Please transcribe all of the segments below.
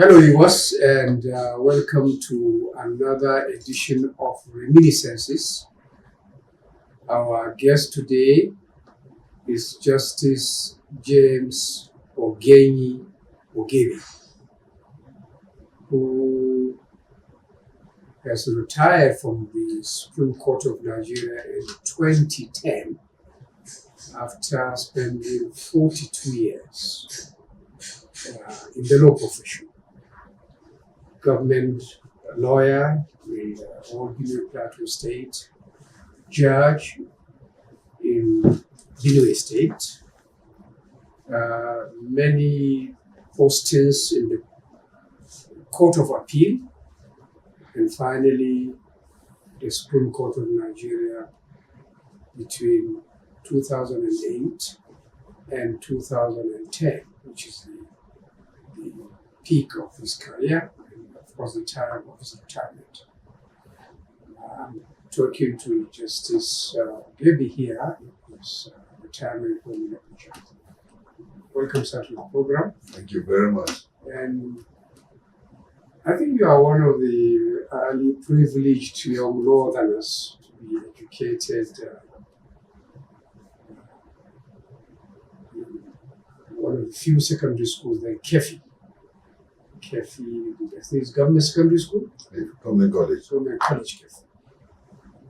Hello, viewers, and welcome to another edition of Reminiscences. Our guest today is Justice James Ogenyi Ogebe, who has retired from the Supreme Court of Nigeria in 2010 after spending 42 years in the law profession. Government lawyer in Ogenyi Plateau State, judge in Benue State, many postings in the Court of Appeal, and finally the Supreme Court of Nigeria between 2008 and 2010, which is the peak of his career. Was the time of his retirement. I'm talking to Justice Kabir here, his retirement home in Abuja. Welcome, sir, to the program. Thank you very much. And I think you are one of the early privileged young northerners to be educated in one of the few secondary schools, like Kefi, I think it's Government Secondary School? Government College. Government College, Kefi.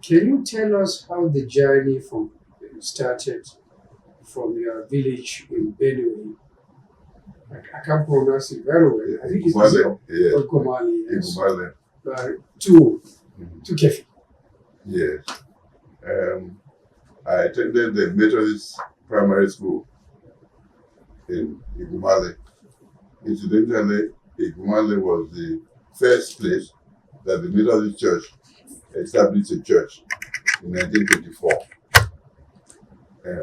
Can you tell us how the journey started from your village in Benue? I can't pronounce it very well. I think it's Ogumale, yes. Ogumale. To Kefi. Yes. I attended the Methodist Primary School in Ogumale. Incidentally, Ogumale was the first place that the Methodist Church established a church in 1924.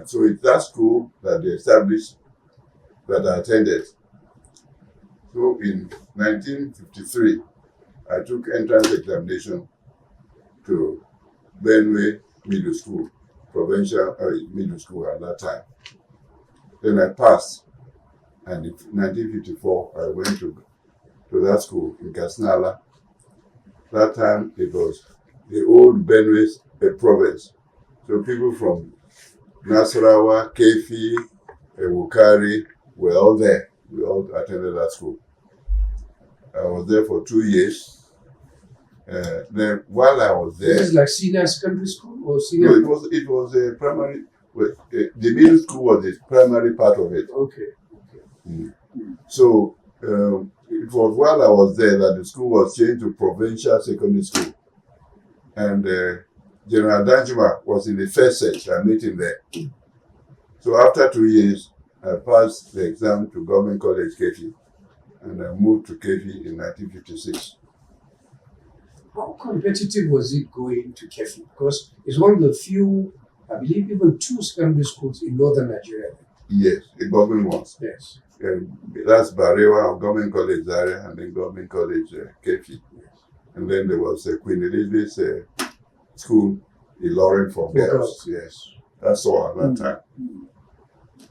So it's that school that they established that I attended. So in 1953, I took entrance examination to Benue Middle School, provincial middle school at that time. Then I passed, and in 1954, I went to that school in Kasnala. That time it was the old Benue province. So people from Nasarawa, Kefi, Wukari were all there. We all attended that school. I was there for 2 years. Then while I was there... This is like senior secondary school or senior? No, it was a primary... the middle school was the primary part of it. Okay. So it was while I was there that the school was changed to provincial secondary school. And General Danjuma was in the first set. I met him there. So after 2 years, I passed the exam to Government College Kefi, and I moved to Kefi in 1956. How competitive was it going to Kefi? Because it's one of the few, I believe, even 2 secondary schools in northern Nigeria. Yes, the government ones. Yes. That's Barewa, Government College Zaria, and then Government College Kefi. Yes. And then there was Queen Elizabeth School in Lawrence for girls. Yes, that's all at that time.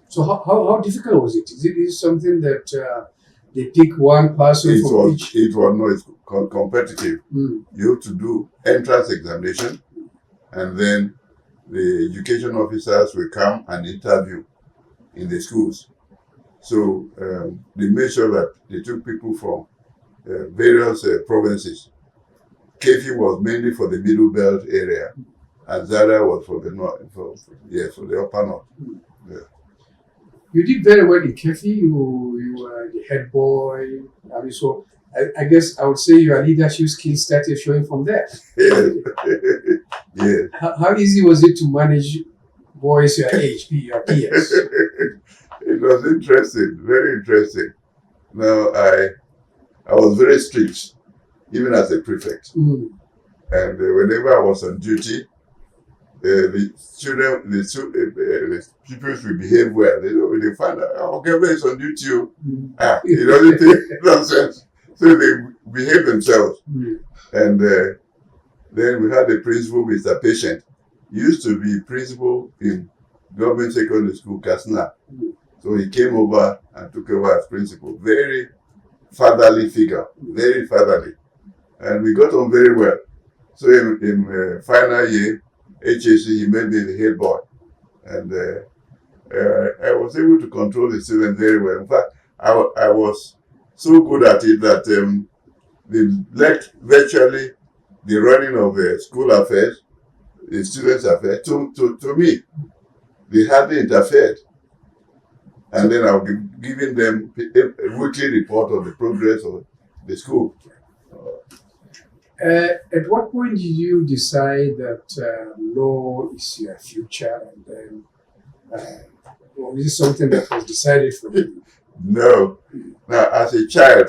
So how difficult was it? Is it something that they pick one person from each? It was no, it's competitive. You have to do entrance examination, and then the education officers will come and interview in the schools. So they made sure that they took people from various provinces. Kefi was mainly for the Middle Belt area, and Zaria was for the north, for the upper north. Yeah. You did very well in Kefi. You were the head boy. I mean, so I guess I would say your leadership skills started showing from there. Yes. How easy was it to manage boys your age, your peers? It was interesting, very interesting. Now, I was very strict, even as a prefect. And whenever I was on duty, the pupils will behave well. They find out, Ogebe is on duty. You know, they take nonsense. So they behave themselves. And then we had the principal, Mr. Patient. He used to be principal in Government Secondary School, Kasna. So he came over and took over as principal. Very fatherly figure, very fatherly. And we got on very well. So in final year, HAC, he made me the head boy. And I was able to control the students very well. In fact, I was so good at it that they left virtually the running of school affairs, the students' affairs, to me. They hardly interfered. And then I'll be giving them a weekly report on the progress of the school. At what point did you decide that law is your future, and then or is it something that was decided for you? No. Now, as a child,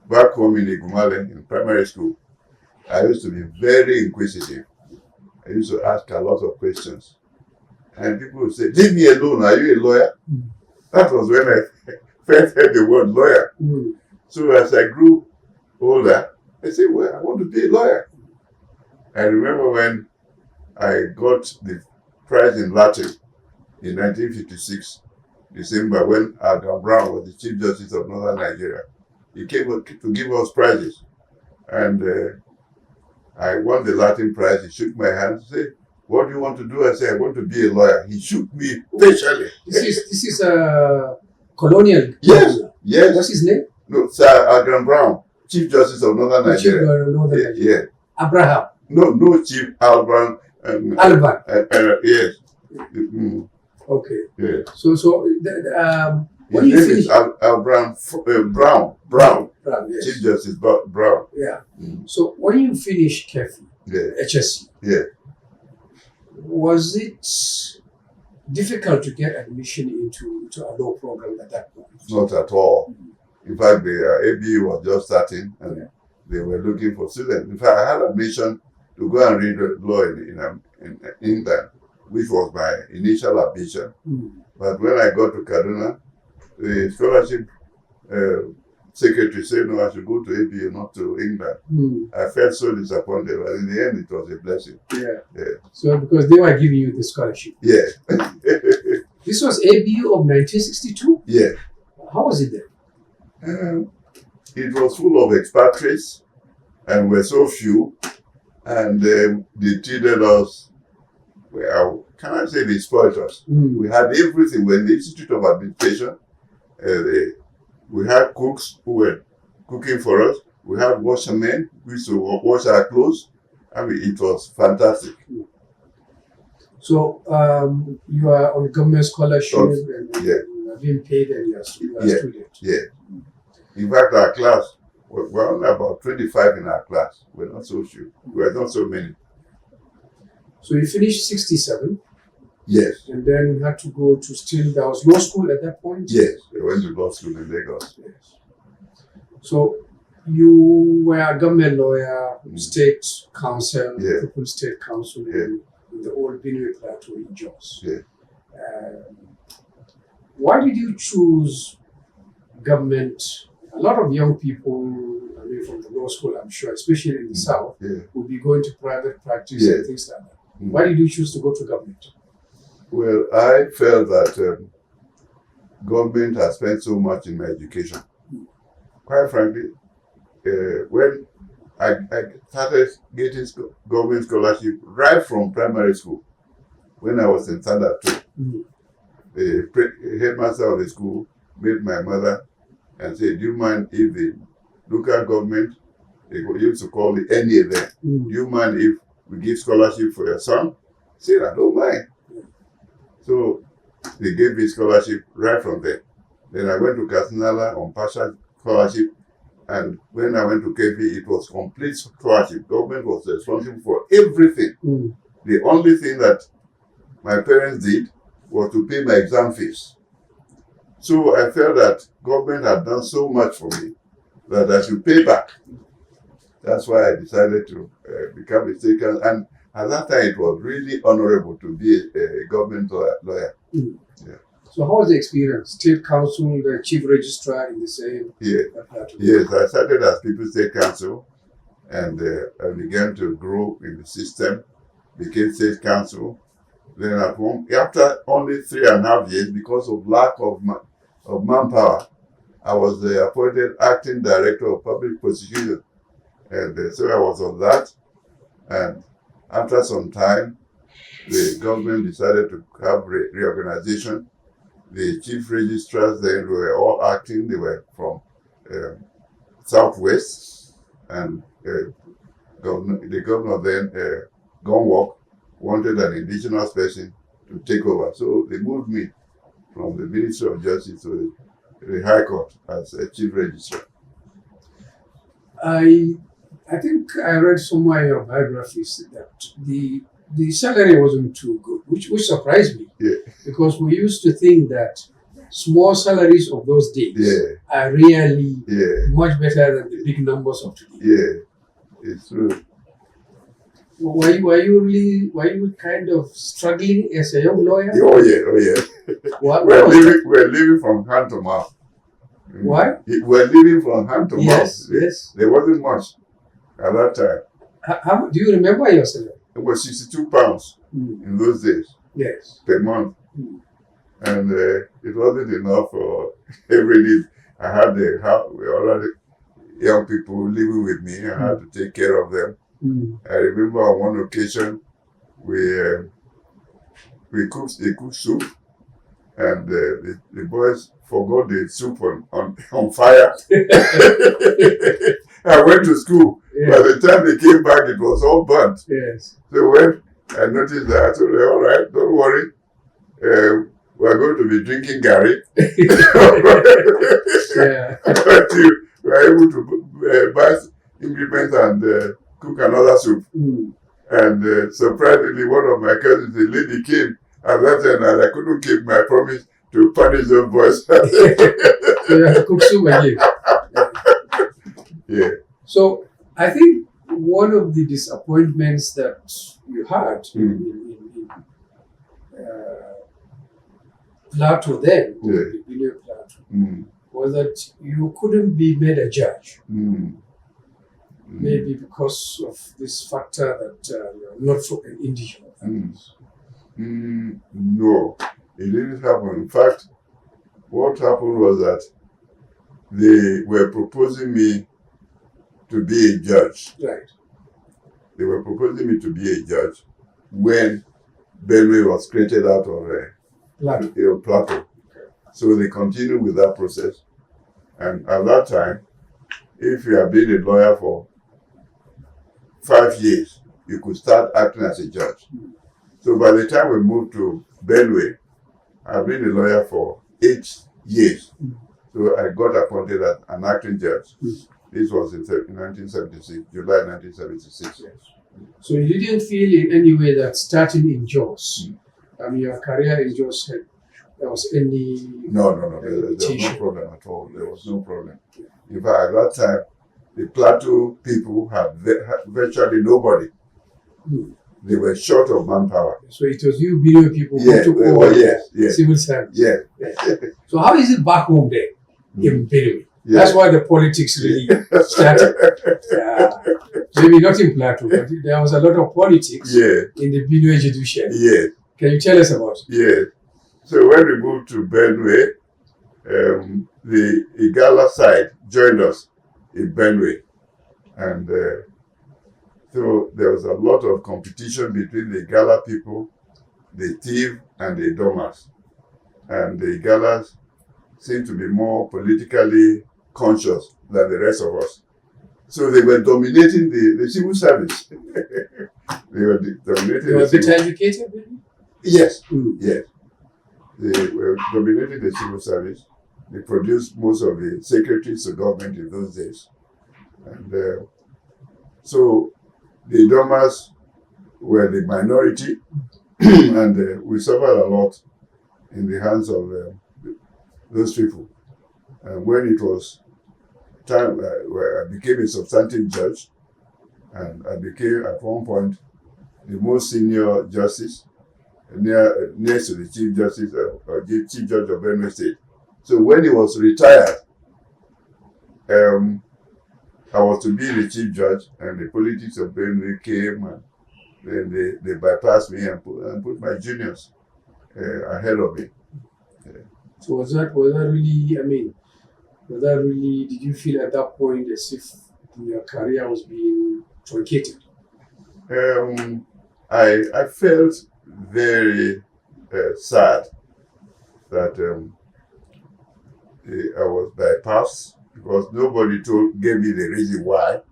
back home in Igumale, in primary school, I used to be very inquisitive. I used to ask a lot of questions. And people would say, leave me alone, are you a lawyer? Mm. That was when I first heard the word lawyer. Mm. So as I grew older, I said, well, I want to be a lawyer. I remember when I got the prize in Latin in 1956, December, when Adam Brown was the Chief Justice of Northern Nigeria. He came to give us prizes. And I won the Latin prize. He shook my hand and said, what do you want to do? I said, I want to be a lawyer. He shook me patiently. This is a colonial. Yes, yes. What's his name? No, Sir Adam Brown, Chief Justice of Northern Nigeria. Northern Nigeria. Yeah. Abraham. No, Chief Alban. Alban. Yes. Mm. Okay. Yeah. So when His you name finish is Brown. Brown, yes. Chief Justice Brown. Yeah. Mm. So when you finish KEFI, Yeah. HSC, Yeah. was it difficult to get admission into a law program at that point? Not at all. In fact, the ABU was just starting, and they were looking for students. In fact, I had admission to go and read law in England, which was my initial ambition. Mm. But when I got to Kaduna, the scholarship secretary said, no, I should go to ABU, not to England. Mm. I felt so disappointed, but in the end, it was a blessing. Yeah. Yeah. So because they were giving you the scholarship. Yeah. This was ABU of 1962? Yeah. How was it then? It was full of expatriates, and we're so few, and they treated us, well, can I say they spoiled us? Mm. We had everything. We're in the Institute of Administration. We had cooks who were cooking for us. We had washermen who used to wash our clothes. I mean, it was fantastic. So you are on government scholarship and Yeah. you are being paid and you are a student. Yeah. In fact, our class, we're only about 25 in our class. We're not so few. We're not so many. So you finished 67 Yes. and then you had to go to there was law school at that point? Yes. We went to law school in Lagos. Yes. So you were a government lawyer, state council, Yeah. People's State Council Yeah. in the old Benue Plateau in Jos. Yeah. Why did you choose government? A lot of young people, I mean, from the law school, I'm sure, especially in the South, Yeah. will be going to private practice Yeah. and things like that. Mm. Why did you choose to go to government? Well, I felt that government has spent so much in my education. Quite frankly, when I started getting government scholarship right from primary school, when I was in standard 2, Mm. the headmaster of the school made my mother and said, do you mind if the local government, they used to call the NA there, Mm. do you mind if we give scholarship for your son? I said, I don't mind. So they gave me scholarship right from there. Then I went to Kasinala on partial scholarship, and when I went to KP, it was complete scholarship. Government was responsible for everything. Mm. The only thing that my parents did was to pay my exam fees. So I felt that government had done so much for me that I should pay back. That's why I decided to become a state council. And at that time, it was really honorable to be a government lawyer. Mm. Yeah. So how was the experience? State council, the chief registrar in the same plateau? Yes, I started as People's State Council, and I began to grow in the system, became State Council. Then at home, after only 3.5 years, because of lack of manpower, I was appointed acting director of public prosecution. And so I was on that. And after some time, the government decided to have reorganization. The chief registrars then were all acting. They were from Southwest. And the governor then, Gunwalk, wanted an indigenous person to take over. So they moved me from the Ministry of Justice to the High Court as a chief registrar. I think I read somewhere in your biographies that the salary wasn't too good, which surprised me. Yeah. Because we used to think that small salaries of those days are really much better than the big numbers of today. Yeah, it's true. Were you kind of struggling as a young lawyer? Oh yeah. We're living from hand to mouth. Why? We're living from hand to mouth. Yes. There wasn't much at that time. How do you remember your salary? It was 62 pounds in those days. Yes. Per month. And it wasn't enough for every need. I had already young people living with me. I had to take care of them. I remember on one occasion we cooked soup, and the boys forgot the soup on fire. I went to school. By the time they came back, it was all burnt. Yes. So when I noticed that, I told them, all right, don't worry. We're going to be drinking Gary. But you were able to buy ingredients and cook another soup. And surprisingly, one of my cousins, the lady came at that time, and I couldn't keep my promise to punish those boys. So you have to cook soup again. Yeah. So I think one of the disappointments that you had in Plateau then, the Benue Plateau, was that you couldn't be made a judge. Maybe because of this factor that you're not from an indigenous. No, it didn't happen. In fact, what happened was that they were proposing me to be a judge. Right. They were proposing me to be a judge when Benue was created out of Plateau. So they continued with that process. And at that time, if you have been a lawyer for 5 years, you could start acting as a judge. So by the time we moved to Benue, I've been a lawyer for 8 years. So I got appointed as an acting judge. This was in 1976, July 1976. Yes. So you didn't feel in any way that starting in Jos, your career in Jos, there was any... No, there was no problem at all. There was no problem. In fact, at that time, the Plateau people had virtually nobody. They were short of manpower. So it was you, Benue people, who took over civil service. Yeah. So how is it back home there in Benue? Yeah. That's why the politics really started. Maybe not in Plateau, but there was a lot of politics in the Benue judiciary. Yeah. Can you tell us about it? Yeah. So when we moved to Benue, the Igala side joined us in Benue. And so there was a lot of competition between the Igala people, the Tiv, and the Idomas. And the Igalas seemed to be more politically conscious than the rest of us. So they were dominating the civil service. They were dominating They were better educated, maybe? Yes, yes. They were dominating the civil service. They produced most of the secretaries of government in those days. And so the Idomas were the minority, and we suffered a lot in the hands of those people. And when it was time where I became a substantive judge, and I became at one point the most senior justice, next to the chief justice or chief judge of Benue State. So when he was retired, I was to be the chief judge, and the politics of Benue came, and then they bypassed me and put my juniors ahead of me. So was that really, Whether really, did you feel at that point as if your career was being truncated? I felt very sad that I was bypassed because nobody gave me the reason why.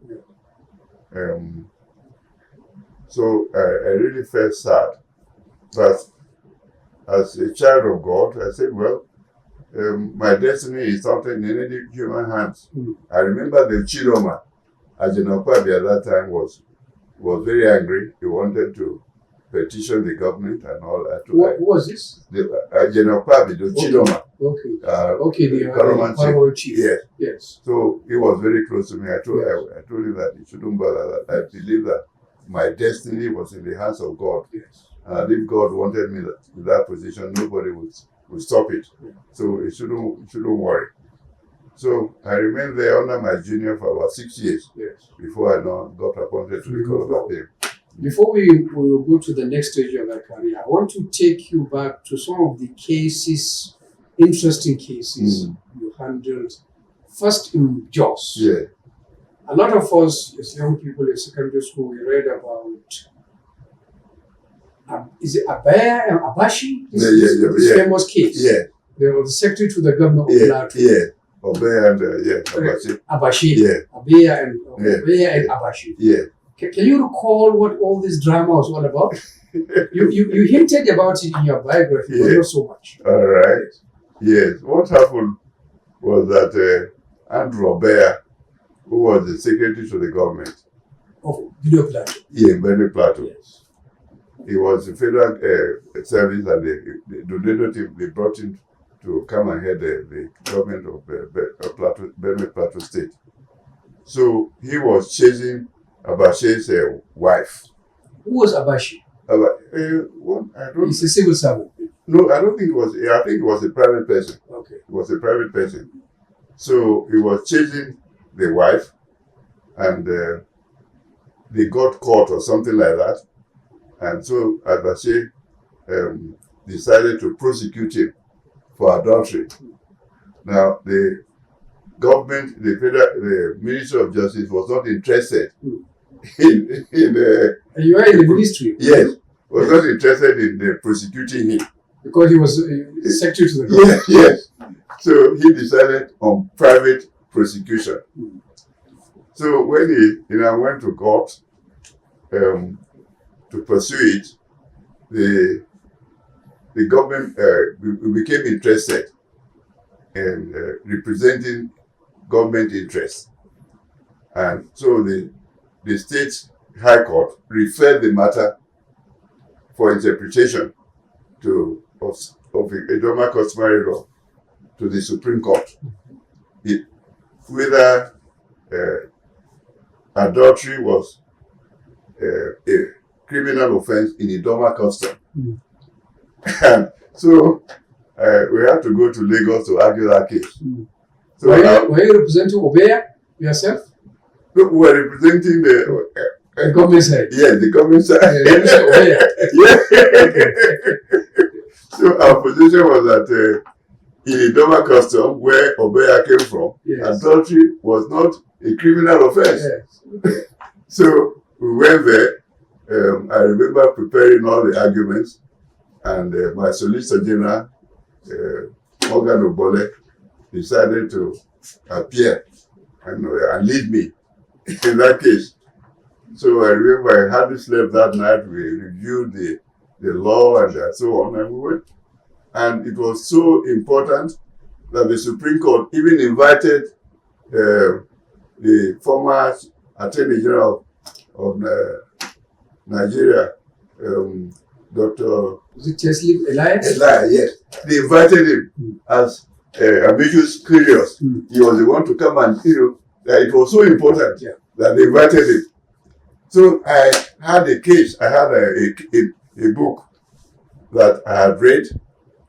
So I really felt sad. But as a child of God, I said, well, my destiny is something in any human hands. I remember the Chidoma, Ajenokwabi at that time was very angry. He wanted to petition the government and all that. What was this? The Ajenokwabi, the Chidoma. Okay, the paramount chief. Yes. So he was very close to me. I told him that he shouldn't bother that. I believe that my destiny was in the hands of God. Yes. And if God wanted me in that position, nobody would stop it. So he shouldn't worry. So I remained there under my junior for about 6 years before I got appointed to the Court of Appeal. Before we will go to the next stage of your career, I want to take you back to some of the cases, interesting cases you handled. First in Jos. Yeah. A lot of us, as young people in secondary school, we read about, is it Abaya and Abashi? This famous case. Yeah. They were the secretary to the governor of Plateau. Yeah. Abaya and Abashi. Abashi. Yeah. Abaya and Abashi. Yeah. Can you recall what all this drama was all about? you hinted about it in your biography, but not so much. All right. Yes. What happened was that Andrew Abaya, who was the secretary to the government of Benue Plateau. Yeah, Benue Plateau. Yes. He was a federal service, and they brought him to come and head the government of Benue Plateau State. So he was chasing Abashi's wife. Who was Abashi? He's a civil servant. No, I don't think it was. I think it was a private person. Okay. It was a private person. So he was chasing the wife, and they got caught or something like that. And so Abashi decided to prosecute him for adultery. Now, the government, the Ministry of Justice was not interested in you are in the ministry? Yes, was not interested in prosecuting him. Because he was secretary to the government? Yes. So he decided on private prosecution. So when he went to court to pursue it, the government became interested in representing government interests. And so the state high court referred the matter for interpretation of Idoma customary law to the Supreme Court. Whether adultery was a criminal offense in Idoma custom. And so we had to go to Lagos to argue that case. So were you representing Obeya yourself? No, we were representing the government side. Yeah, the government side. So our position was that in Idoma custom, where Obeya came from, adultery was not a criminal offense. Yes. So we went there. I remember preparing all the arguments, and my Solicitor General, Morgan Obole, decided to appear and lead me in that case. So I remember I hardly slept that night. We reviewed the law and so on, and we went. And it was so important that the Supreme Court even invited the former Attorney General of Nigeria, Dr. Was it Chesley Elias? Elias, yes. They invited him as ambitious curious. He was the one to come and, it was so important that they invited him. So I had a case, I had a book that I had read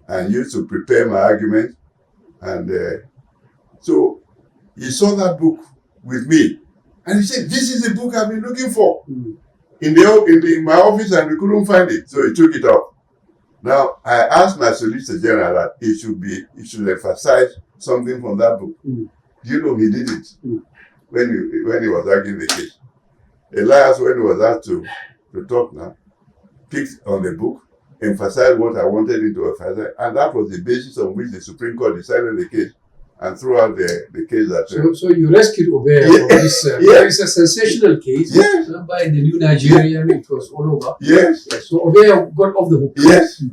and used to prepare my argument. And so he saw that book with me. And he said, "This is the book I've been looking for in my office, and we couldn't find it." So he took it up. Now, I asked my Solicitor General that he should emphasize something from that book. you know he did it when he was arguing the case. Elias, when he was asked to talk now, picked on the book, emphasized what I wanted him to emphasize, and that was the basis on which the Supreme Court decided the case and threw out the case that. So you rescued Ogebe from this. It's a sensational case. Yes. By the new Nigerian, it was all over. Yes. So Ogebe got off the hook. Yes.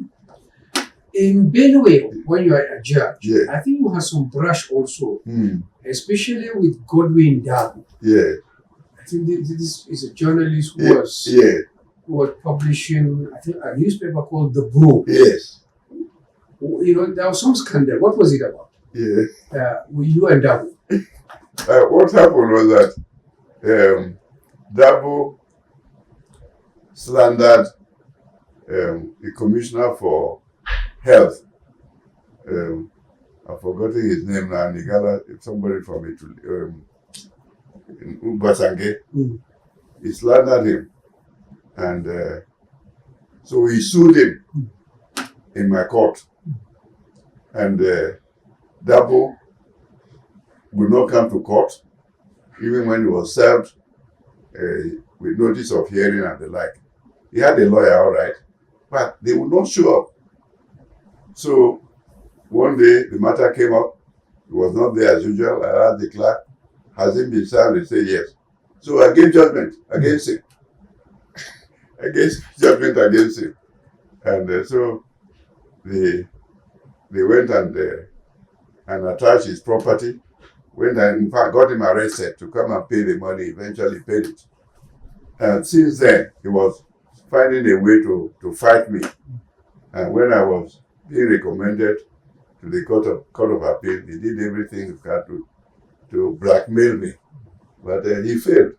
In Benue, when you are a judge, Yeah. I think you have some brush also, especially with Godwin Dabu. Yeah. I think this is a journalist who was publishing, I think, a newspaper called The Bro. Yes. You know, there was some scandal. What was it about? Yeah. With you and Dabu? What happened was that Dabu slandered the commissioner for health. I've forgotten his name now. Nigala, somebody from Italy, Ubasange. He slandered him, and so he sued him in my court. And Dabu would not come to court, even when he was served with notice of hearing and the like. He had a lawyer, all right, but they would not show up. So one day the matter came up. He was not there as usual. I asked the clerk, has he been served? He said yes. So I gave judgment against him. I gave judgment against him. And so they went and attached his property. Went and in fact got him arrested to come and pay the money. Eventually paid it. And since then, he was finding a way to fight me. And when I was being recommended to the Court of Appeal, he did everything he had to blackmail me. But he failed.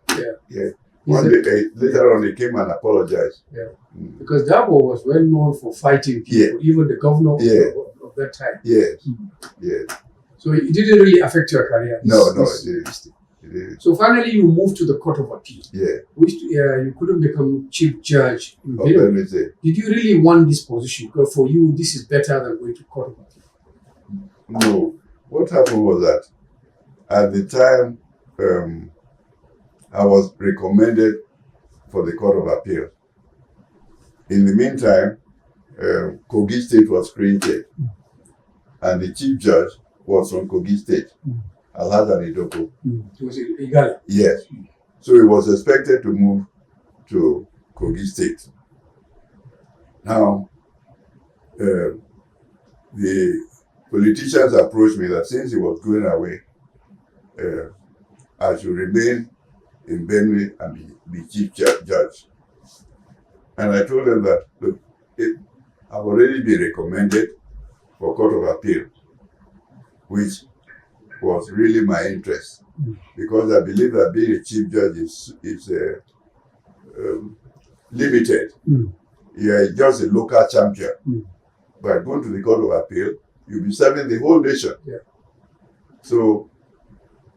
Yeah. One day, later on, he came and apologized. Yeah. Because Dabu was well known for fighting people, even the governor of that time. Yes. Yes. So it didn't really affect your career. No, it didn't. So finally, you moved to the Court of Appeal. Yeah. Which you couldn't become chief judge in Benue. Did you really want this position? Because for you, this is better than going to Court of Appeal. No. What happened was that at the time, I was recommended for the Court of Appeal. In the meantime, Kogi State was created, and the chief judge was from Kogi State, Alhassan Idoko. It was Igala. Yes. So he was expected to move to Kogi State. Now, the politicians approached me that since he was going away, I should remain in Benue and be chief judge. And I told them that, look, I've already been recommended for Court of Appeal, which was really my interest, because I believe that being a chief judge is limited. You are just a local champion. But going to the Court of Appeal, you'll be serving the whole nation. Yeah. So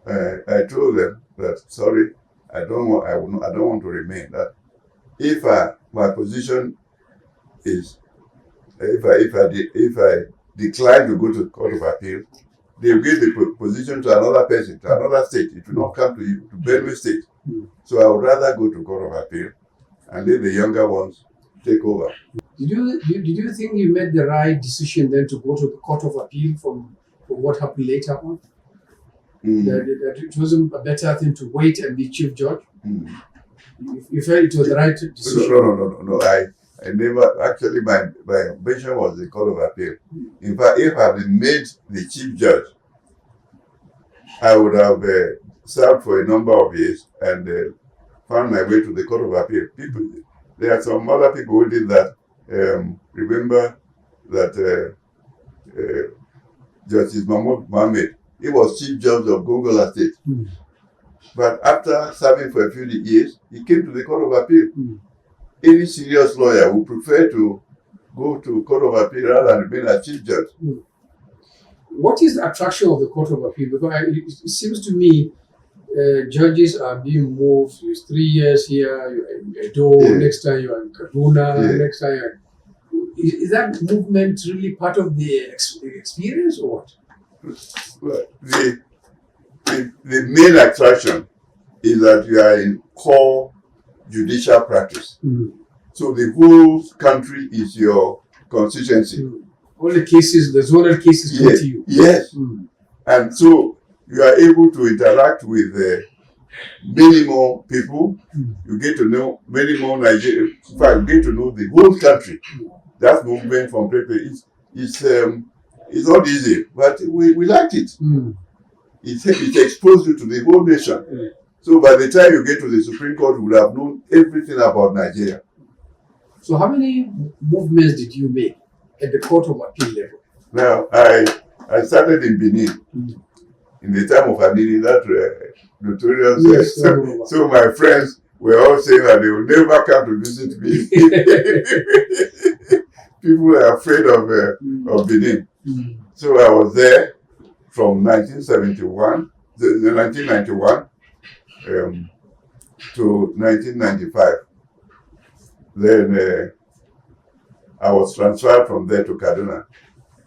I told them that, sorry, I don't want to remain. That if my position is, if I decline to go to the Court of Appeal, they will give the position to another person, to another state. It will not come to you, to Benue State. So I would rather go to Court of Appeal and let the younger ones take over. Did you think you made the right decision then to go to the Court of Appeal from what happened later on? That it wasn't a better thing to wait and be chief judge? You felt it was the right decision? No. I never, actually my ambition was the Court of Appeal. In fact, if I had been made the chief judge, I would have served for a number of years and found my way to the Court of Appeal. There are some other people who did that. Remember that Justice Mahmoud Mohammed, he was chief judge of Gongola State. But after serving for a few years, he came to the Court of Appeal. Any serious lawyer would prefer to go to Court of Appeal rather than remain a chief judge. What is the attraction of the Court of Appeal? Because it seems to me judges are being moved. It's 3 years here, you're in Edo, next time you're in Kaduna, next time you're... Is that movement really part of the experience or what? Well, the main attraction is that you are in core judicial practice. So the whole country is your constituency. All the cases, the zonal cases go to you. Yes. And so you are able to interact with many more people. You get to know many more Nigerians. In fact, you get to know the whole country. That movement from paper is not easy, but we liked it. It exposed you to the whole nation. So by the time you get to the Supreme Court, you would have known everything about Nigeria. So how many movements did you make at the Court of Appeal level? Now, I started in Benin in the time of Anini, that notorious. Yes, so my friends were all saying that they will never come to visit me. People are afraid of Benin. So I was there from 1971 to 1995. Then I was transferred from there to Kaduna.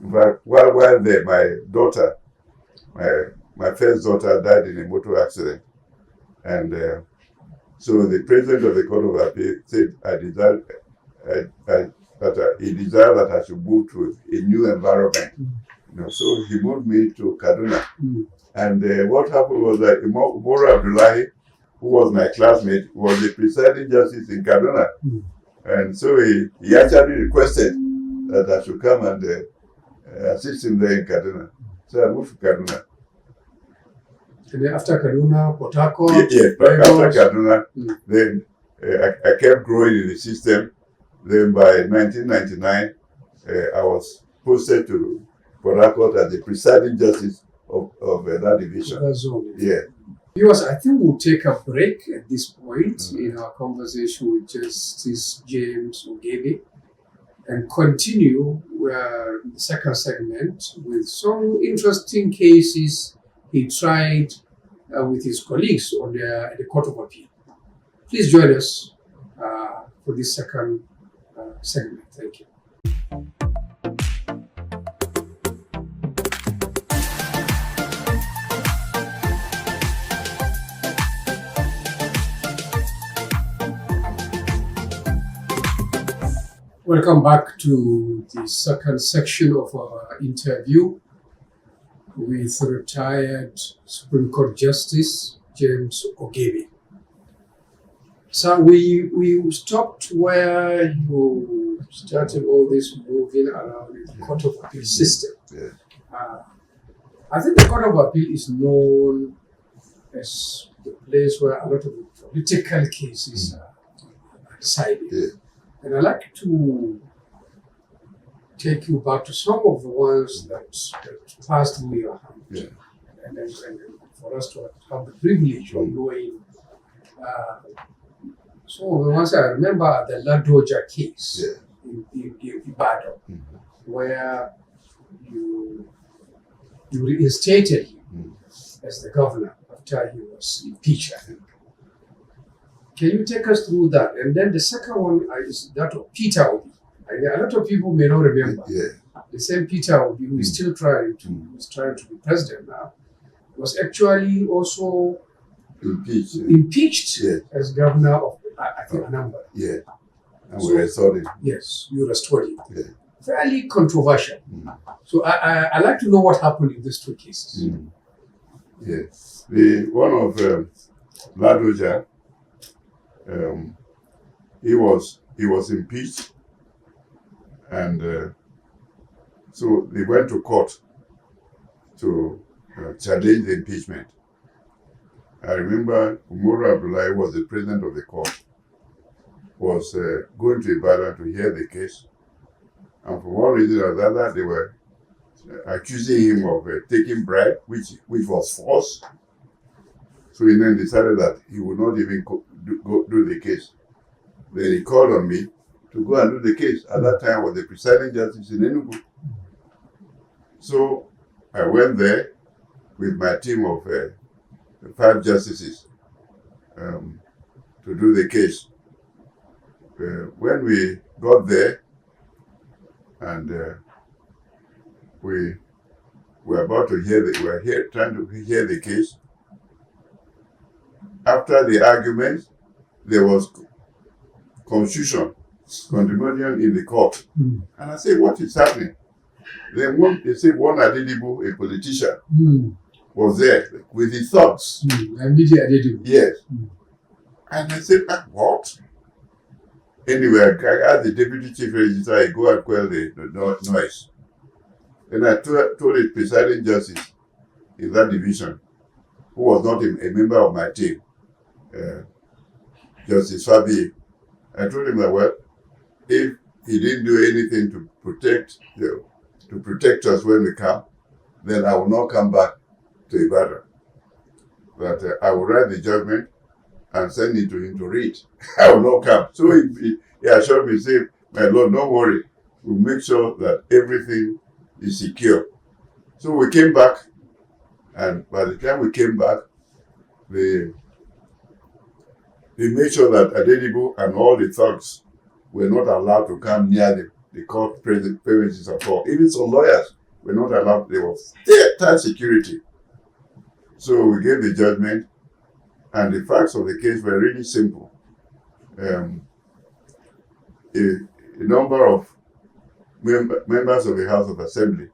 In fact, while there, my daughter, my first daughter, died in a motor accident. And so the president of the Court of Appeal said he desired that I should move to a new environment. So he moved me to Kaduna. And what happened was that Umaru Abdullahi, who was my classmate, was the presiding justice in Kaduna. And so he actually requested that I should come and assist him there in Kaduna. So I moved to Kaduna. And then after Kaduna, Port Harcourt? Yes, after Kaduna, then I kept growing in the system. Then by 1999, I was posted to Port Harcourt as the presiding justice of that division. That zone. Yeah. Viewers, I think we'll take a break at this point in our conversation with Justice James Ogebe and continue the second segment with some interesting cases he tried with his colleagues on the Court of Appeal. Please join us for this second segment. Thank you. Welcome back to the second section of our interview with retired Supreme Court Justice James Ogebe. So we stopped where you started all this moving around the Court of Appeal system. I think the Court of Appeal is known as the place where a lot of political cases are decided. And I'd like to take you back to some of the ones that passed through your hand. And then for us to have the privilege of knowing some of the ones I remember, the Ladoja case in Ibadan, where you reinstated him as the governor after he was impeached, I think. Can you take us through that? And then the second one is that of Peter Obi. A lot of people may not remember. The same Peter Obi, who is still trying to be president now, was actually also impeached as governor of, I think, Anambra. And we restored him. Yes, you restored him. Fairly controversial. So I like to know what happened in these two cases. The one of Ladoja, he was impeached, and so they went to court to challenge the impeachment. I remember Umaru Abdullahi was the president of the court, was going to Ibadan to hear the case, and for one reason or the other, they were accusing him of taking bribe, which was false. So he then decided that he would not even go do the case. Then he called on me to go and do the case. At that time, I was the presiding justice in Enugu. So I went there with my team of 5 justices to do the case. When we got there and we were about to trying to hear the case, after the argument, there was confusion, condemnation in the court. And I said, what is happening? Then they said one Adedibu, a politician, was there with his thugs. Immediate Adedibu. Yes. And I said, what? Anyway, I asked the deputy chief registrar, I go and quell the noise. Then I told the presiding justice in that division, who was not a member of my team, Justice Fabi. I told him that, well, if he didn't do anything to protect us when we come, then I will not come back to Ibadan. That I will write the judgment and send it to him to read. I will not come. So he assured me, say, my Lord, don't worry. We'll make sure that everything is secure. So we came back, and by the time we came back, they made sure that Adedibu and all the thugs were not allowed to come near the court premises at all. Even some lawyers were not allowed. They were tight security. So we gave the judgment, and the facts of the case were really simple. A number of members of the House of Assembly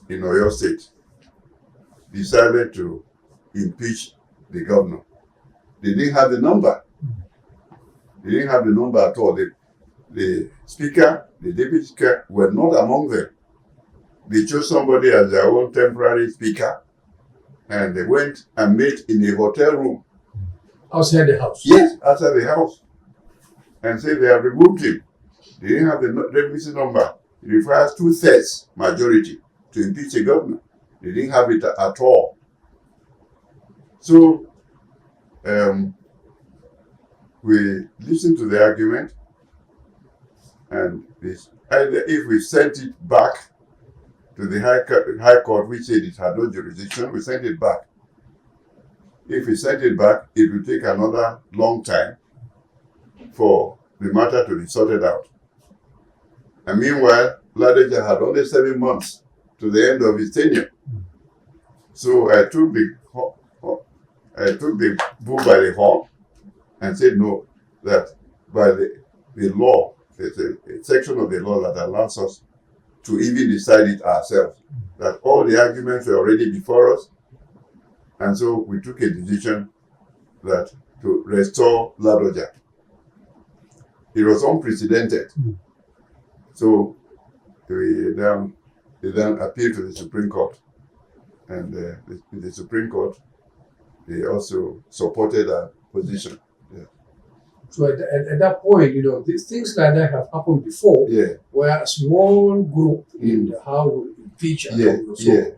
in Oyo State decided to impeach the governor. They didn't have the number. They didn't have the number at all. The speaker, the deputy speaker were not among them. They chose somebody as their own temporary speaker, and they went and met in a hotel room. Outside the house? Yes, outside the house. And said they have removed him. They didn't have the deputy number. It requires 2/3 majority to impeach a governor. They didn't have it at all. So, we listened to the argument, and if we sent it back to the High Court, which said it had no jurisdiction, we sent it back. If we sent it back, it will take another long time for the matter to be sorted out. And meanwhile, Ladoja had only 7 months to the end of his tenure. So I took the bull by the horn and said, no, that by the law, there's a section of the law that allows us to even decide it ourselves, that all the arguments were already before us. And so we took a decision that to restore Ladoja. It was unprecedented. So they then appealed to the Supreme Court. And the Supreme Court, they also supported our position. Yeah. So at that point, these things like that have happened before, where a small group in the House will impeach a governor.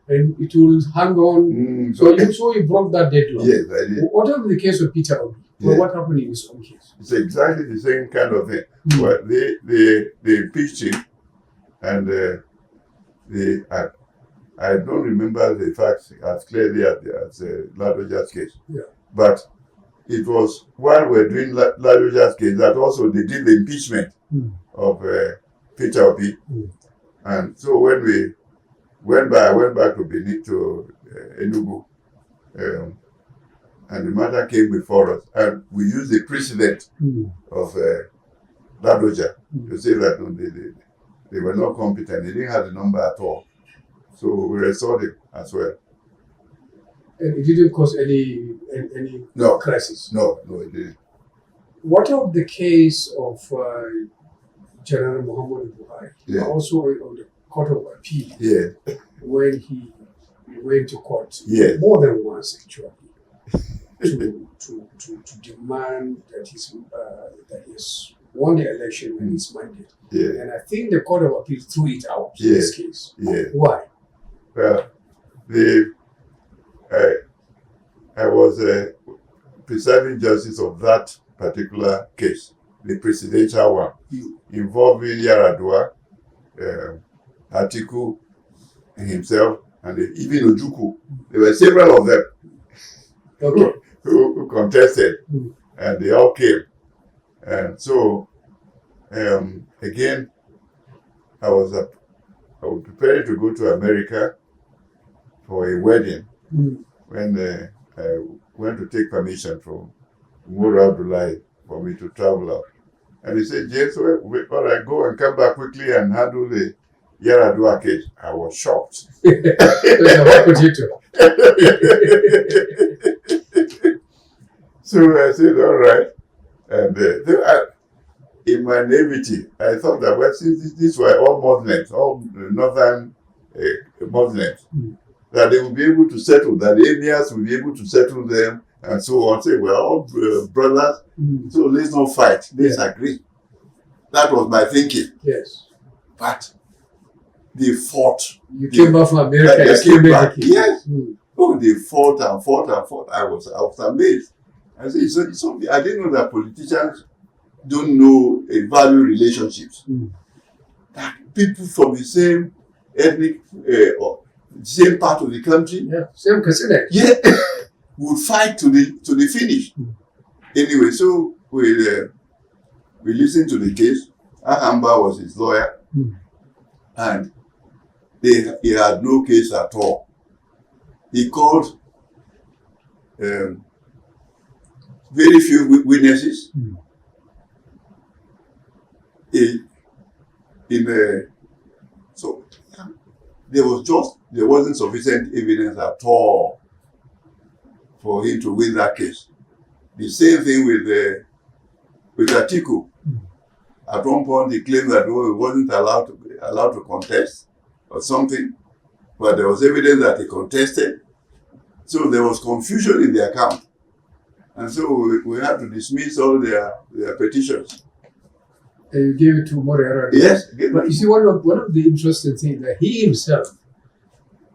And it will hang on. So you broke that deadline. Yes, I did. What about the case of Peter Obi? Well, what happened in his own case? It's exactly the same kind of thing. Well, they impeached him, and I don't remember the facts as clearly as Ladoja's case. Yeah. But it was while we're doing Ladoja's case that also they did the impeachment of Peter Obi. And so when we I went back to Benin, to Enugu, and the matter came before us, and we used the precedent of Ladoja to say that they were not competent. They didn't have the number at all. So we restored it as well. And it didn't cause any crisis? No, it didn't. What of the case of General Muhammad Buhari? Also on the Court of Appeal, when he went to court more than once, actually, to demand that he has won the election and his mandate. And I think the Court of Appeal threw it out in this case. Why? Well, I was a presiding justice of that particular case, the presidential one, involving Yaradua, Atiku himself, and even Ojukwu. There were several of them who contested, and they all came. And so, again, I was preparing to go to America for a wedding when went to take permission from Umuru Abdullahi for me to travel out. And he said, James, all right, go and come back quickly and handle the Yaradua case. I was shocked. What could you do? So I said, all right. And in my naivety, I thought that, well, since these were all Muslims, all northern Muslims, that they will be able to settle, that the emirs will be able to settle them, and so on. Say, we're all brothers, so let's not fight, let's agree. That was my thinking. Yes. But they fought. You came back from America, you came back. Yes. Oh, they fought and fought and fought. I was amazed. I said, I didn't know that politicians don't know value relationships. That people from the same ethnic or same part of the country, same consider, would fight to the finish. Anyway, so we listened to the case. Ahamba was his lawyer, and he had no case at all. He called very few witnesses. So there wasn't sufficient evidence at all for him to win that case. The same thing with Atiku. At one point, he claimed that he wasn't allowed to contest or something, but there was evidence that he contested. So there was confusion in the account, and so we had to dismiss all their petitions. And you gave it to Morera. Yes. But you see, one of the interesting things that he himself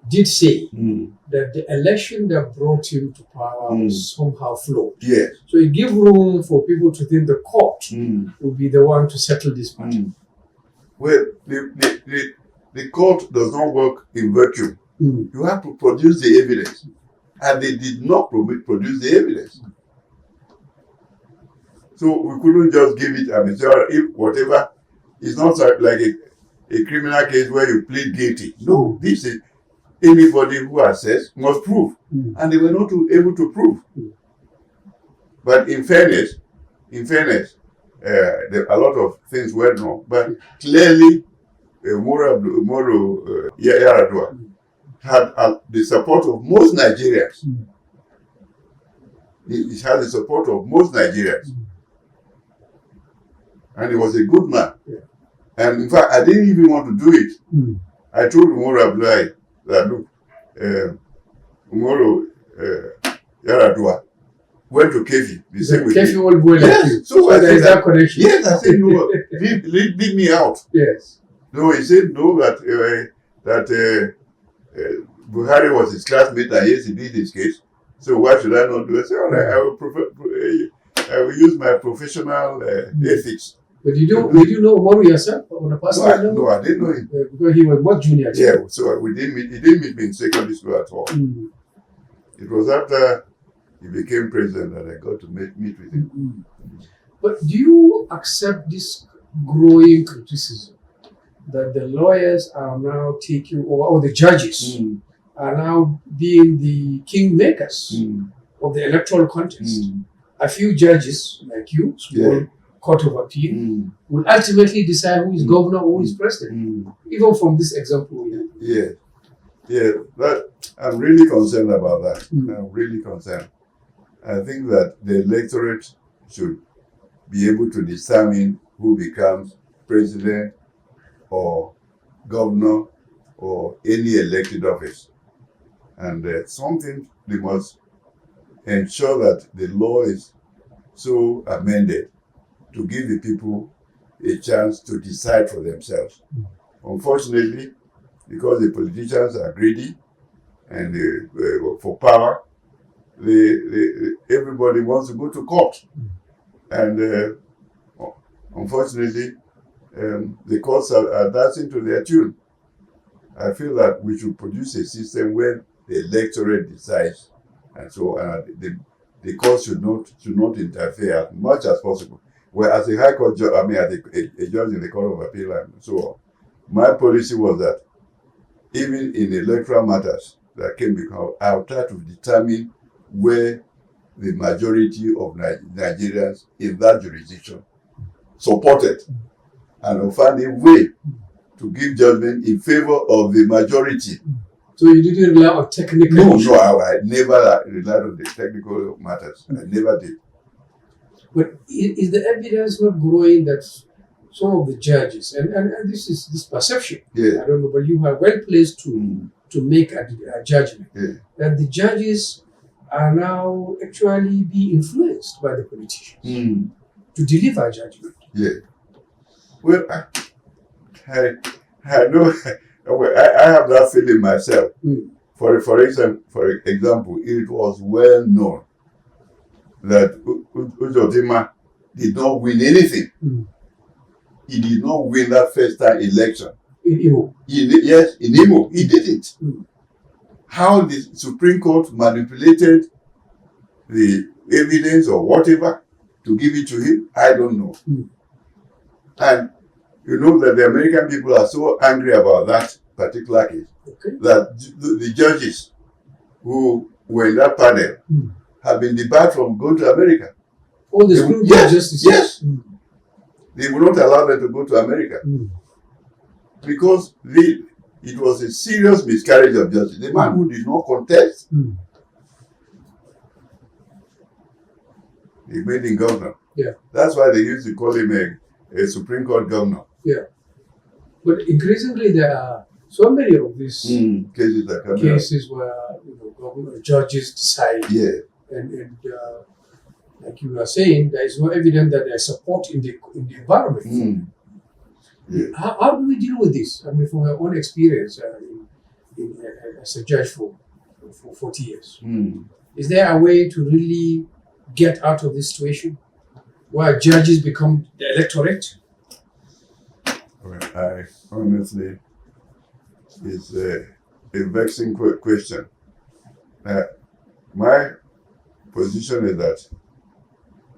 did say that the election that brought him to power was somehow flawed. Yes. So it gave room for people to think the court would be the one to settle this matter. Well, the court does not work in vacuum. You have to produce the evidence. And they did not produce the evidence. So we couldn't just give it, if whatever, it's not like a criminal case where you plead guilty. No, this is anybody who assesses must prove. And they were not able to prove. But in fairness, a lot of things went wrong. But clearly, Moro Yaradua had the support of most Nigerians. He had the support of most Nigerians. And he was a good man. And in fact, I didn't even want to do it. I told Umuru Abdullahi that, look, Umuru Yaradua went to Kefi. The same with Kefi old boy like you. So there is that connection. Yes, I said, no, leave me out. Yes. No, he said, no, that Buhari was his classmate and yes, he did his case. So why should I not do it? I said, all right, I will use my professional ethics. But did you know Umaru yourself on a personal level? No, I didn't know him. Because he was much junior. Yeah, so he didn't meet me in secondary school at all. It was after he became president that I got to meet with him. But do you accept this growing criticism that the lawyers are now taking, or the judges are now being the kingmakers of the electoral contest? A few judges like you, small court of appeal, will ultimately decide who is governor or who is president, even from this example. I'm really concerned about that. I'm really concerned. I think that the electorate should be able to determine who becomes president or governor or any elected office. And something they must ensure that the law is so amended to give the people a chance to decide for themselves. Unfortunately, because the politicians are greedy and for power, everybody wants to go to court. And unfortunately, the courts are dancing to their tune. I feel that we should produce a system where the electorate decides, and so the court should not interfere as much as possible. Well, as a high court judge, as a judge in the Court of Appeal and so on, my policy was that even in electoral matters that can become, I would try to determine where the majority of Nigerians in that jurisdiction supported, and will find a way to give judgment in favor of the majority. So you didn't rely on technical issues? No, I never relied on the technical matters. I never did. But is the evidence not growing that some of the judges, and this is this perception, Yeah. I don't know, but you are well placed to make a judgment, Yeah. that the judges are now actually being influenced by the politicians to deliver judgment? Yeah. Well, I know. I have that feeling myself. For example, it was well known that Uzodinma did not win anything. He did not win that first time election. In Imo? Yes, in Imo, he didn't. How the Supreme Court manipulated the evidence or whatever to give it to him, I don't know. And you know that the American people are so angry about that particular case that the judges who were in that panel have been debarred from going to America. All the Supreme Court justices? Yes. They will not allow them to go to America because it was a serious miscarriage of justice. The man who did not contest, he made him governor. Yeah. That's why they used to call him a Supreme Court governor. Yeah. But increasingly there are so many of these cases where government judges decide. Yeah. And like you were saying, there is no evidence that there is support in the environment. Yeah. How do we deal with this? I mean, from my own experience as a judge for 40 years, is there a way to really get out of this situation where judges become the electorate? Well, I honestly, it's a vexing question. My position is that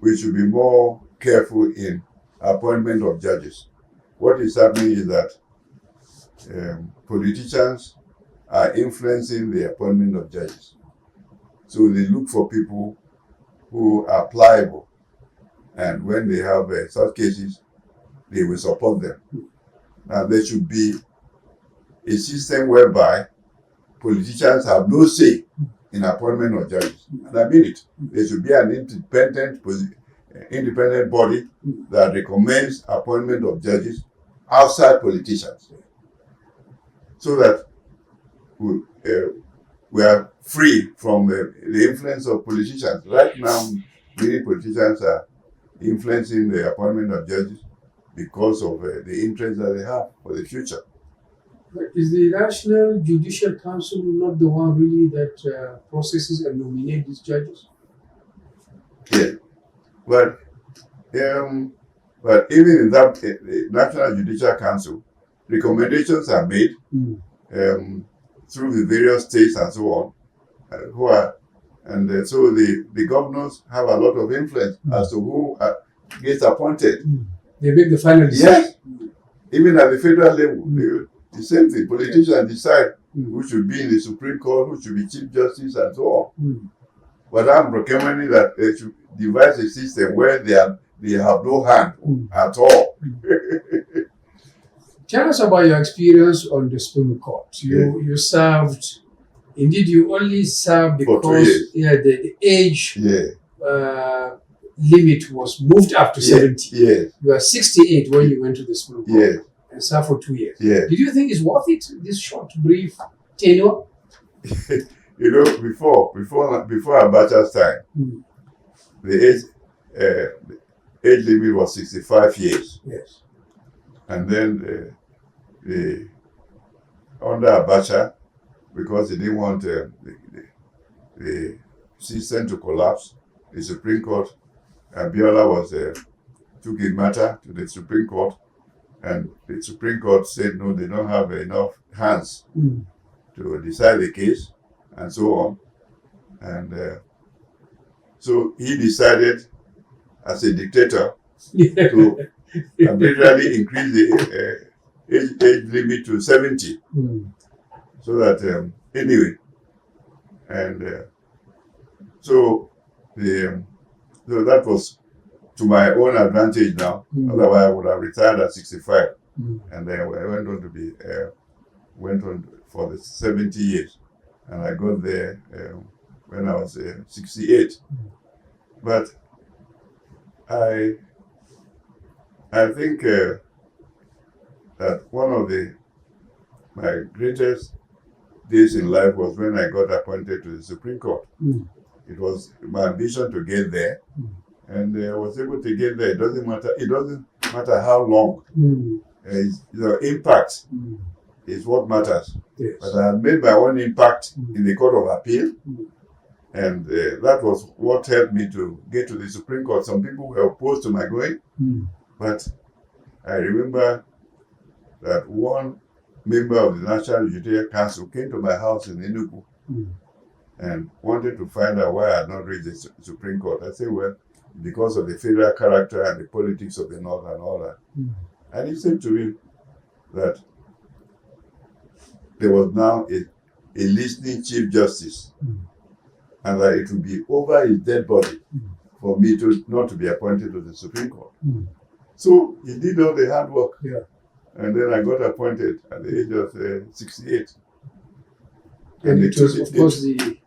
we should be more careful in appointment of judges. What is happening is that politicians are influencing the appointment of judges. So they look for people who are pliable, and when they have such cases, they will support them. Now, there should be a system whereby politicians have no say in appointment of judges. And I mean it. There should be an independent body that recommends appointment of judges outside politicians, so that we are free from the influence of politicians. Right now, many politicians are influencing the appointment of judges because of the interest that they have for the future. But is the National Judicial Council not the one really that processes and nominates these judges? Yeah, but even in that, the National Judicial Council, recommendations are made through the various states and so on, so the governors have a lot of influence as to who gets appointed. They make the final decision. Yes, even at the federal level, the same thing. Politicians decide who should be in the Supreme Court, who should be Chief Justice, and so on. But I'm recommending that they should devise a system where they have no hand at all. Tell us about your experience on the Supreme Court. You served. Indeed, you only served because the age limit was moved up to 70. Yes. You were 68 when you went to the Supreme Court. Yes. And served for 2 years. Yes. Did you think it's worth it, this short, brief tenure? You know, before Abacha's time, the age limit was 65 years. Yes. And then under Abacha, because he didn't want the system to collapse, the Supreme Court, Abiola took a matter to the Supreme Court, and the Supreme Court said no, they don't have enough hands to decide the case, and so on. And so he decided, as a dictator, to arbitrarily increase the age limit to 70. So that, anyway, and so So that was to my own advantage now. Otherwise, I would have retired at 65, and then I went on to be went on for the 70 years, and I got there when I was 68. But I think that one of my greatest days in life was when I got appointed to the Supreme Court. It was my ambition to get there, and I was able to get there. It doesn't matter how long. The impact is what matters. Yes. But I had made my own impact in the Court of Appeal, and that was what helped me to get to the Supreme Court. Some people were opposed to my going, but I remember that one member of the National Judicial Council came to my house in Enugu and wanted to find out why I had not reached the Supreme Court. I said, well, because of the federal character and the politics of the North and all that. And he said to me that there was now a listening Chief Justice, and that it would be over his dead body for me not to be appointed to the Supreme Court. So he did all the hard work. And then I got appointed at the age of 68. And it was, of course, the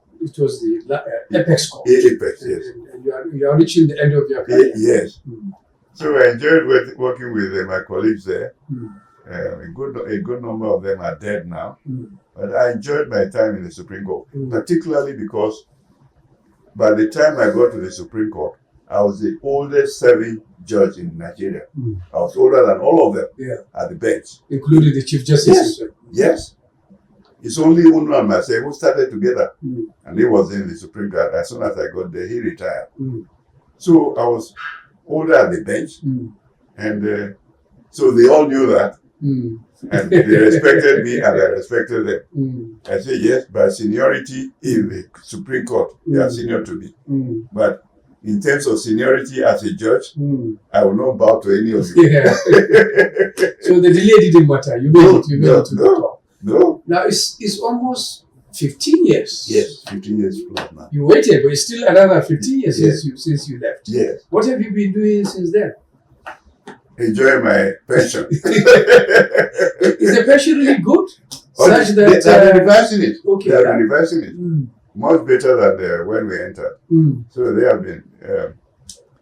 Apex Court. Apex, yes. And you are reaching the end of your career. Yes. So I enjoyed working with my colleagues there. A good number of them are dead now. But I enjoyed my time in the Supreme Court, particularly because by the time I got to the Supreme Court, I was the oldest serving judge in Nigeria. I was older than all of them at the bench. Including the Chief Justice? Yes. It's only Unu and myself who started together. And he was in the Supreme Court. As soon as I got there, he retired. So I was older at the bench. And so they all knew that. And they respected me and I respected them. I said, yes, by seniority in the Supreme Court, they are senior to me. But in terms of seniority as a judge, I will not bow to any of you. So the delay didn't matter. You made it. You made it to the top. No. Now it's almost 15 years. Yes, 15 years plus now. You waited, but it's still another 15 years since you left. Yes. What have you been doing since then? Enjoying my pension. Is the pension really good? They're reversing it. Okay. They are reversing it. Much better than when we entered. So they have been,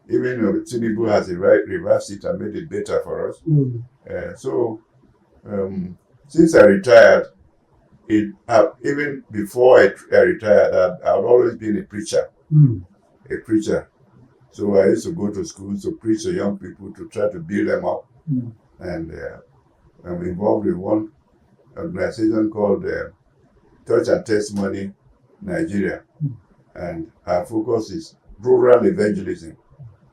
even tinubu has reversed it and made it better for us. Since I retired, even before I retired, I'd always been a preacher. So I used to go to schools to preach to young people to try to build them up. And I'm involved in one organization called Touch and Testimony Nigeria. And our focus is rural evangelism.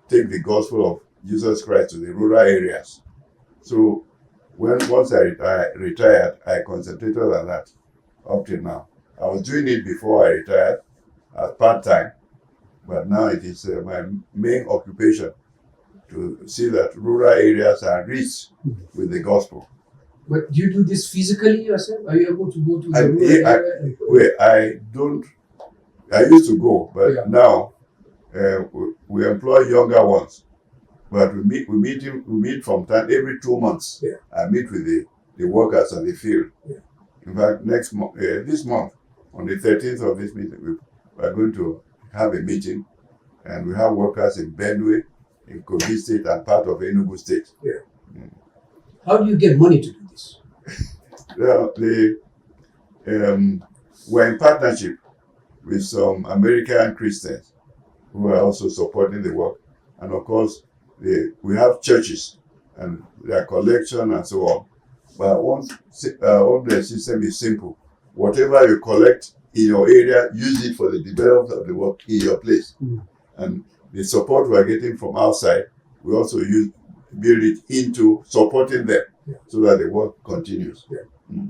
Take the gospel of Jesus Christ to the rural areas. So once I retired, I concentrated on that up till now. I was doing it before I retired as part-time, but now it is my main occupation to see that rural areas are reached with the gospel. But do you do this physically yourself? Are you able to go to the rural area? I used to go, but now we employ younger ones. But we meet from time every 2 months. I meet with the workers on the field. In fact, this month, on the 13th of this meeting, we are going to have a meeting, and we have workers in Benue, in Kabir State, and part of Enugu State. How do you get money to do this? Well, we're in partnership with some American Christians who are also supporting the work, and of course, we have churches and their collection and so on. But once the system is simple, whatever you collect in your area, use it for the development of the work in your place. And the support we are getting from outside, we also build it into supporting them so that the work continues.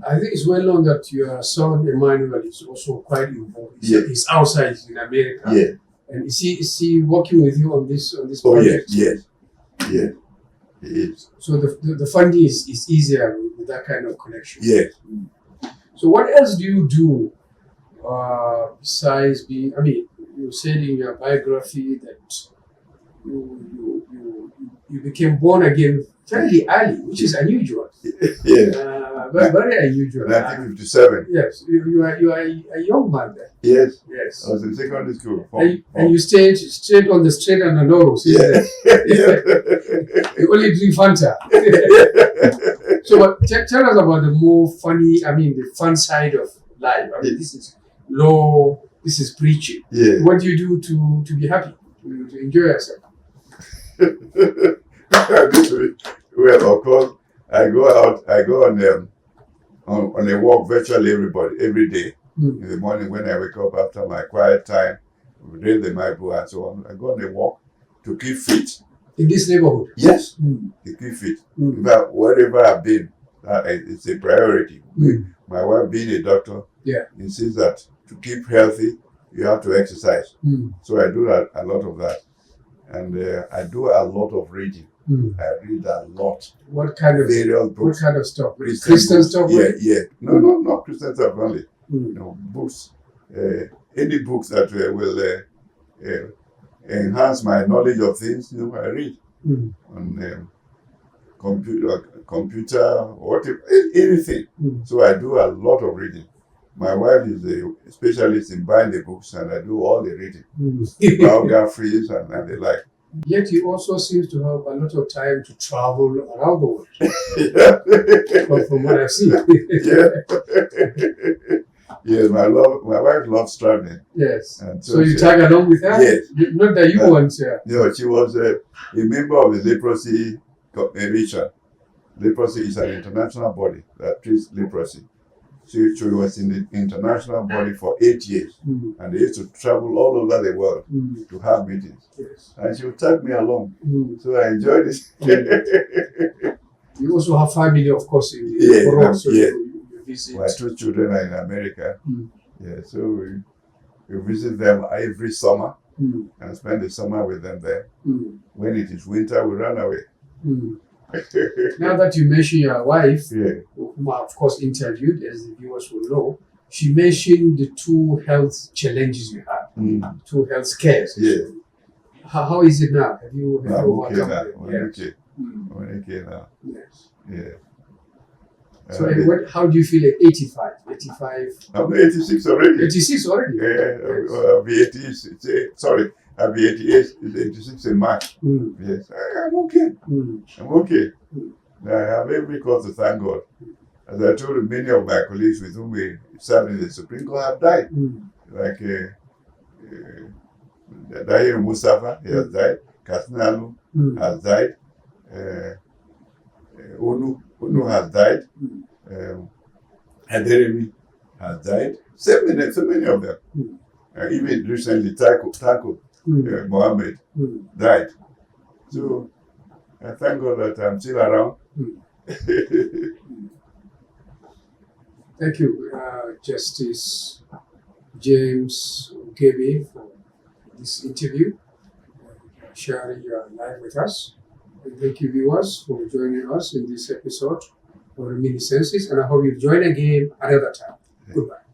I think it's well known that your son Emmanuel is also quite involved. He's outside in America. And is he working with you on this project? Yes, he is. So the funding is easier with that kind of connection. Yes. So what else do you do besides being? I mean, you said in your biography that you became born again fairly early, which is unusual. Yeah. Very unusual. 1957. Yes, you are a young man then. Yes. Yes. I was in secondary school. And you stayed on the straight and the narrow. Yeah. You only drink Fanta. So, but tell us about the more funny, the fun side of life. This is law, this is preaching. Yeah. What do you do to be happy, to enjoy yourself? Well, of course, I go on a walk virtually every day. In the morning when I wake up after my quiet time, read the Bible and so on. I go on a walk to keep fit. In this neighborhood? Yes, to keep fit. But wherever I've been, it's a priority. My wife being a doctor, insists that to keep healthy, you have to exercise. So I do a lot of that. And I do a lot of reading. I read a lot. What kind of various books? What kind of stuff? Christian stuff? Yeah. No, not Christian stuff only. Books. Any books that will enhance my knowledge of things. I read on computer, whatever, anything. So I do a lot of reading. My wife is a specialist in buying the books, and I do all the reading, biographies and the like. Yet you also seem to have a lot of time to travel around the world. From what I've seen. Yes, my wife loves traveling. Yes. And so you tag along with her? Yes. Not that you want to. No, she was a member of the leprosy commission. Leprosy is an international body that treats leprosy. She was in the international body for 8 years, and they used to travel all over the world to have meetings. Yes. And she would take me along, so I enjoyed it. You also have family, of course, in so you visit. My 2 children are in America, so we visit them every summer and spend the summer with them there. When it is winter, we run away. Now that you mention your wife, whom I of course interviewed, as the viewers will know, she mentioned the 2 health challenges you had, 2 health scares. How is it now? Have you overcome it? I'm okay now. Yes. Yeah. So how do you feel at 85? 85? I'm 86 already. 86 already? Yeah, I'll be 88. Sorry. I'll be 88, 86 in March. Yes, I'm okay. I'm okay. I have every cause to thank God. As I told many of my colleagues with whom we served in the Supreme Court have died. Like Dahir Mustafa, he has died. Kasnalu has died. Unu has died. Aderemi has died. So many of them. Even recently, Taco Mohammed died. So I thank God that I'm still around. Thank you, Justice James Ogebe, for this interview, sharing your life with us. And thank you, viewers, for joining us in this episode of Reminiscences. And I hope you join again another time. Goodbye.